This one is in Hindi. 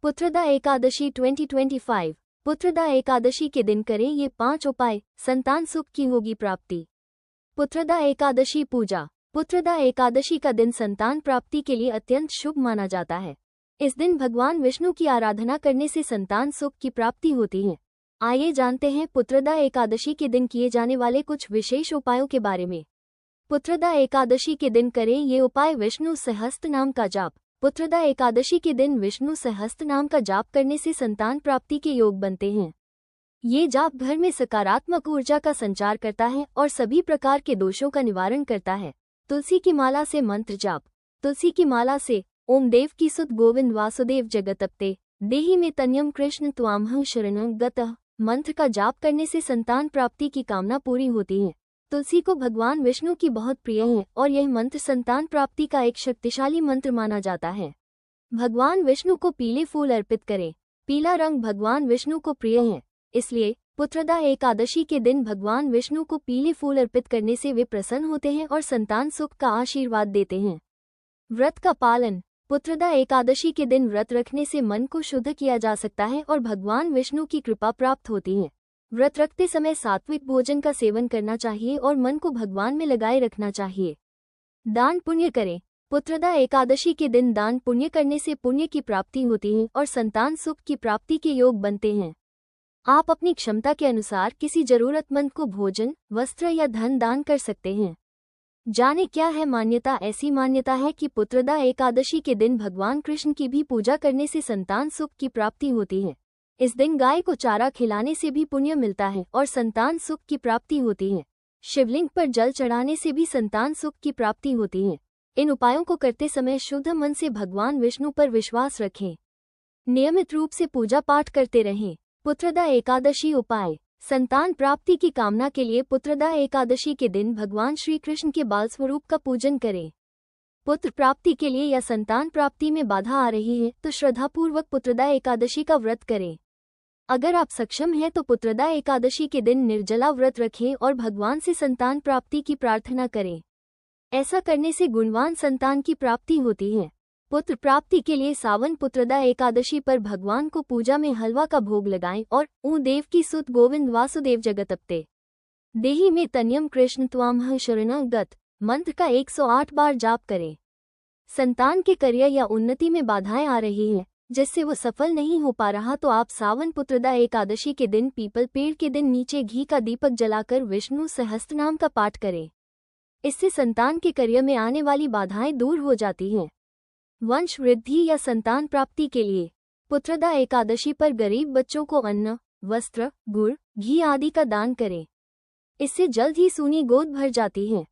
पुत्रदा एकादशी 2025। पुत्रदा एकादशी के दिन करें ये 5 उपाय, संतान सुख की होगी प्राप्ति। पुत्रदा एकादशी पूजा। पुत्रदा एकादशी का दिन संतान प्राप्ति के लिए अत्यंत शुभ माना जाता है। इस दिन भगवान विष्णु की आराधना करने से संतान सुख की प्राप्ति होती है। आइए जानते हैं पुत्रदा एकादशी के दिन किए जाने वाले कुछ विशेष उपायों के बारे में। पुत्रदा एकादशी के दिन करें ये उपाय। विष्णु सहस्त्र नाम का जाप। पुत्रदा एकादशी के दिन विष्णु सहस्त्र नाम का जाप करने से संतान प्राप्ति के योग बनते हैं। ये जाप घर में सकारात्मक ऊर्जा का संचार करता है और सभी प्रकार के दोषों का निवारण करता है। तुलसी की माला से मंत्र जाप। तुलसी की माला से ओम देव की सुत गोविंद वासुदेव जगतप्ते देहि में तन्यम कृष्ण त्वामहं शरणं गतः मंत्र का जाप करने से संतान प्राप्ति की कामना पूरी होती है। तुलसी को भगवान विष्णु की बहुत प्रिय है और यह मंत्र संतान प्राप्ति का एक शक्तिशाली मंत्र माना जाता है। भगवान विष्णु को पीले फूल अर्पित करें। पीला रंग भगवान विष्णु को प्रिय है, इसलिए पुत्रदा एकादशी के दिन भगवान विष्णु को पीले फूल अर्पित करने से वे प्रसन्न होते हैं और संतान सुख का आशीर्वाद देते हैं। व्रत का पालन। पुत्रदा एकादशी के दिन व्रत रखने से मन को शुद्ध किया जा सकता है और भगवान विष्णु की कृपा प्राप्त होती है। व्रत रखते समय सात्विक भोजन का सेवन करना चाहिए और मन को भगवान में लगाए रखना चाहिए। दान पुण्य करें। पुत्रदा एकादशी के दिन दान पुण्य करने से पुण्य की प्राप्ति होती है और संतान सुख की प्राप्ति के योग बनते हैं। आप अपनी क्षमता के अनुसार किसी जरूरतमंद को भोजन, वस्त्र या धन दान कर सकते हैं। जाने क्या है मान्यता। ऐसी मान्यता है कि पुत्रदा एकादशी के दिन भगवान कृष्ण की भी पूजा करने से संतान सुख की प्राप्ति होती है। इस दिन गाय को चारा खिलाने से भी पुण्य मिलता है और संतान सुख की प्राप्ति होती है। शिवलिंग पर जल चढ़ाने से भी संतान सुख की प्राप्ति होती है। इन उपायों को करते समय शुद्ध मन से भगवान विष्णु पर विश्वास रखें। नियमित रूप से पूजा पाठ करते रहें। पुत्रदा एकादशी उपाय। संतान प्राप्ति की कामना के लिए पुत्रदा एकादशी के दिन भगवान श्री कृष्ण के बाल स्वरूप का पूजन करें। पुत्र प्राप्ति के लिए या संतान प्राप्ति में बाधा आ रही है तो श्रद्धापूर्वक पुत्रदा एकादशी का व्रत करें। अगर आप सक्षम हैं तो पुत्रदा एकादशी के दिन निर्जला व्रत रखें और भगवान से संतान प्राप्ति की प्रार्थना करें। ऐसा करने से गुणवान संतान की प्राप्ति होती है। पुत्र प्राप्ति के लिए सावन पुत्रदा एकादशी पर भगवान को पूजा में हलवा का भोग लगाएं और ऊ देव की सुत गोविंद वासुदेव जगतप्ते देहि में तन्यम कृष्ण त्वामहं शरणं गतः मंत्र का 108 बार जाप करें। संतान के करियर या उन्नति में बाधाएं आ रही हैं जिससे वो सफल नहीं हो पा रहा तो आप सावन पुत्रदा एकादशी के दिन पीपल पेड़ के दिन नीचे घी का दीपक जलाकर विष्णु सहस्त्रनाम का पाठ करें। इससे संतान के करियर में आने वाली बाधाएं दूर हो जाती हैं। वंश वृद्धि या संतान प्राप्ति के लिए पुत्रदा एकादशी पर गरीब बच्चों को अन्न, वस्त्र, गुड़, घी आदि का दान करें। इससे जल्द ही सूनी गोद भर जाती है।